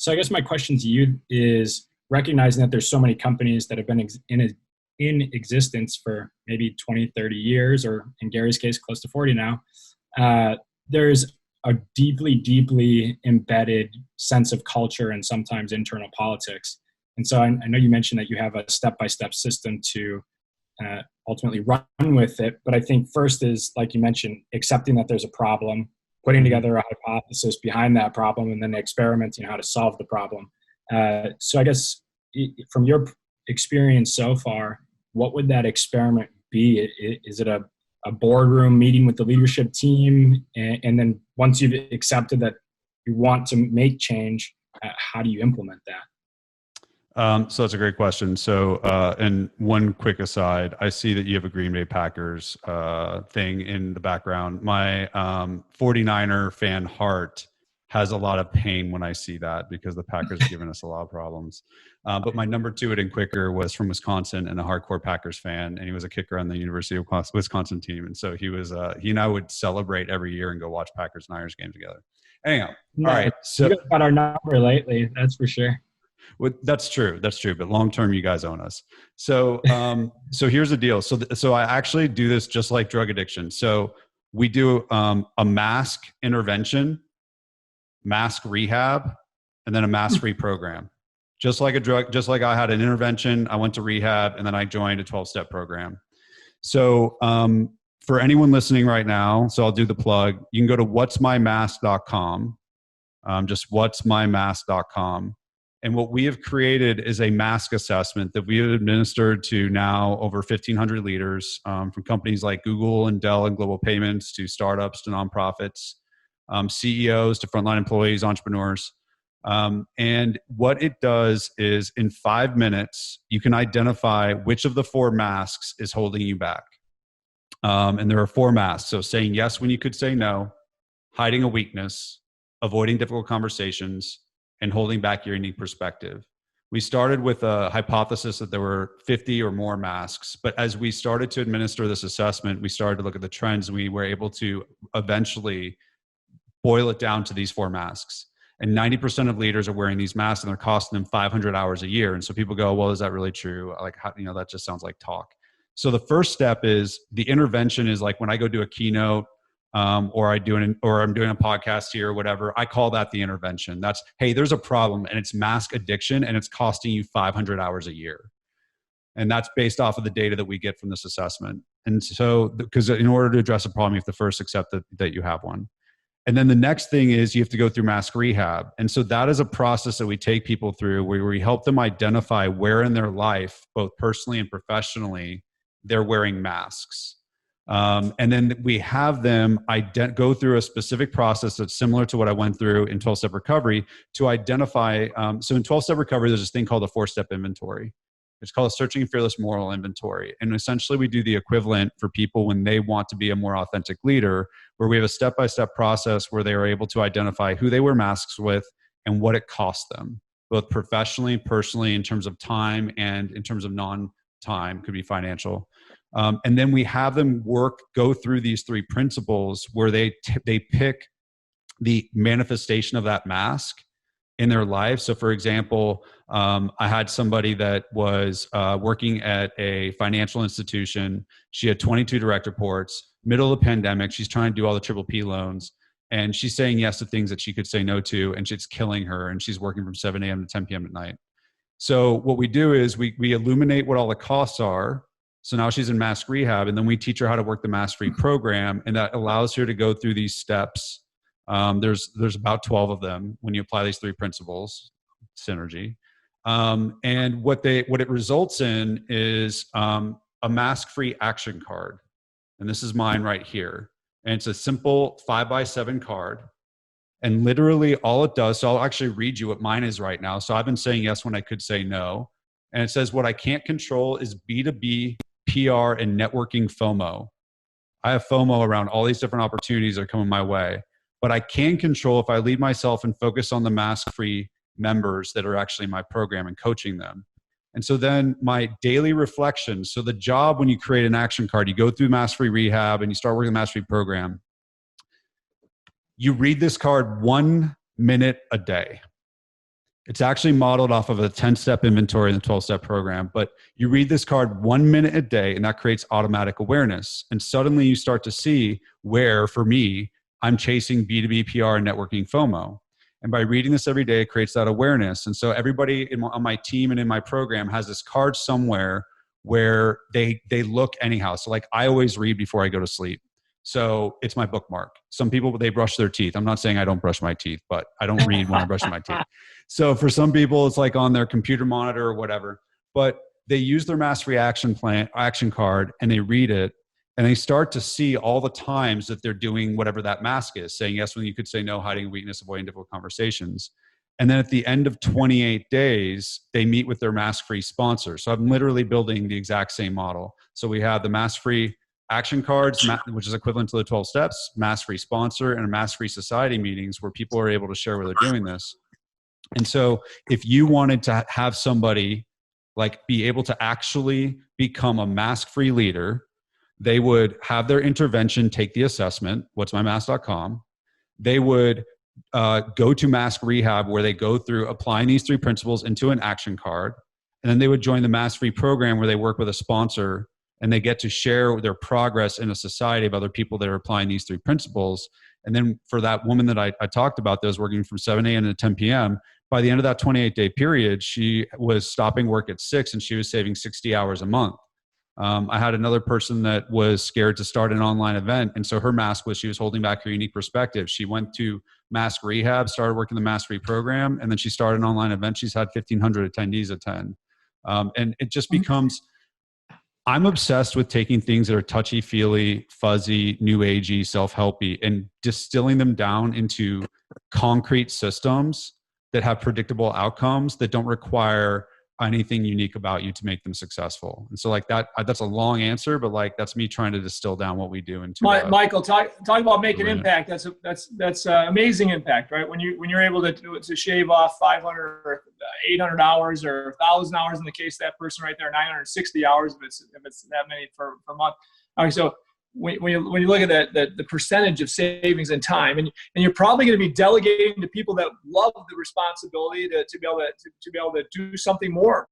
So I guess my question to you is recognizing that there's so many companies that have been in existence for maybe 20, 30 years, or in Gary's case, close to 40 now. There's a deeply, deeply embedded sense of culture and sometimes internal politics. And so I know you mentioned that you have a step-by-step system to ultimately run with it. But I think first is, like you mentioned, accepting that there's a problem, putting together a hypothesis behind that problem, and then experimenting how to solve the problem. So I guess from your experience so far, what would that experiment be? Is it a boardroom meeting with the leadership team? And then once you've accepted that you want to make change, how do you implement that? So that's a great question. So, and one quick aside, I see that you have a Green Bay Packers thing in the background. My 49er fan heart has a lot of pain when I see that, because the Packers have given us a lot of problems. But my number two in quicker was from Wisconsin and a hardcore Packers fan, and he was a kicker on the University of Wisconsin team. And so he and I would celebrate every year and go watch Packers and Irish games together. Anyhow, all right. So you got our number lately, that's for sure. Well, that's true. That's true. But long term, you guys own us. So, so here's the deal. So I actually do this just like drug addiction. So we do a mask intervention, mask rehab, and then a mask-free program. Just like a drug, just like I had an intervention, I went to rehab, and then I joined a 12-step program. So for anyone listening right now, so I'll do the plug. You can go to whatsmymask.com, just whatsmymask.com. And what we have created is a mask assessment that we have administered to now over 1,500 leaders, from companies like Google and Dell and Global Payments, to startups, to nonprofits, CEOs, to frontline employees, entrepreneurs. And what it does is, in 5 minutes, you can identify which of the 4 masks is holding you back. And there are 4 masks. So saying yes when you could say no, hiding a weakness, avoiding difficult conversations, and holding back your unique perspective. We started with a hypothesis that there were 50 or more masks, but as we started to administer this assessment, we started to look at the trends, and we were able to eventually boil it down to these 4 masks. And 90% of leaders are wearing these masks, and they're costing them 500 hours a year. And so people go, well, is that really true? Like, how, that just sounds like talk. So the first step is, the intervention is like when I go do a keynote, or I'm doing a podcast here or whatever, I call that the intervention. That's, hey, there's a problem, and it's mask addiction, and it's costing you 500 hours a year. And that's based off of the data that we get from this assessment. And so, because in order to address a problem, you have to first accept that you have one. And then the next thing is, you have to go through mask rehab. And so that is a process that we take people through, where we help them identify where in their life, both personally and professionally, they're wearing masks. And then we have them go through a specific process that's similar to what I went through in 12-step recovery to identify. So in 12-step recovery, there's this thing called a 4-step inventory. It's called a Searching and Fearless Moral Inventory. And essentially we do the equivalent for people when they want to be a more authentic leader, where we have a step-by-step process where they are able to identify who they wear masks with and what it costs them, both professionally and personally, in terms of time and in terms of non-time, could be financial. And then we have them go through these 3 principles where they pick the manifestation of that mask in their life. So for example, I had somebody that was working at a financial institution. She had 22 direct reports, middle of the pandemic. She's trying to do all the PPP loans, and she's saying yes to things that she could say no to, and it's killing her. And she's working from 7 a.m. to 10 p.m. at night. So what we do is we illuminate what all the costs are. So now she's in mask rehab, and then we teach her how to work the mask-free program, and that allows her to go through these steps. There's about 12 of them when you apply these 3 principles, synergy. And what it results in is a mask-free action card. And this is mine right here. And it's a simple 5x7 card. And literally all it does, so I'll actually read you what mine is right now. So I've been saying yes when I could say no. And it says, what I can't control is B2B, PR, and networking FOMO. I have FOMO around all these different opportunities that are coming my way. But I can control if I lead myself and focus on the mask-free members that are actually in my program and coaching them. And so then my daily reflection. So the job, when you create an action card, you go through mask-free rehab and you start working the mask-free program. You read this card 1 minute a day. It's actually modeled off of a 10-step inventory in the 12-step program. But you read this card 1 minute a day, and that creates automatic awareness. And suddenly you start to see where, for me, I'm chasing B2B PR and networking FOMO. And by reading this every day, it creates that awareness. And so everybody on my team and in my program has this card somewhere where they look anyhow. So like I always read before I go to sleep. So it's my bookmark. Some people, they brush their teeth. I'm not saying I don't brush my teeth, but I don't read when I'm brushing my teeth. So for some people, it's like on their computer monitor or whatever, but they use their mastery action card and they read it, and they start to see all the times that they're doing whatever that mask is, saying yes when you could say no, hiding a weakness, avoiding difficult conversations. And then at the end of 28 days, they meet with their mask-free sponsor. So I'm literally building the exact same model. So we have the mask-free action cards, which is equivalent to the 12 steps, mask-free sponsor, and mask-free society meetings where people are able to share where they're doing this. And so if you wanted to have somebody like be able to actually become a mask-free leader, they would have their intervention, take the assessment, what'smymask.com. They would go to Mask Rehab, where they go through applying these 3 principles into an action card. And then they would join the Mask Free program, where they work with a sponsor and they get to share their progress in a society of other people that are applying these 3 principles. And then for that woman that I talked about that was working from 7 a.m. to 10 p.m., by the end of that 28-day period, she was stopping work at 6 and she was saving 60 hours a month. I had another person that was scared to start an online event. And so her mask was she was holding back her unique perspective. She went to Mask Rehab, started working the Mask Free program, and then she started an online event. She's had 1,500 attendees attend. And it just becomes, I'm obsessed with taking things that are touchy-feely, fuzzy, new agey, self-helpy, and distilling them down into concrete systems that have predictable outcomes that don't require anything unique about you to make them successful. And so like that's a long answer, but like that's me trying to distill down what we do into Michael, talk about making impact. That's amazing impact, right? When you're able to shave off 500 or 800 hours or 1,000 hours in the case of that person right there, 960 hours if it's that many per month. All right, so when you look at the percentage of savings in time, and you're probably going to be delegating to people that love the responsibility to be able to do something more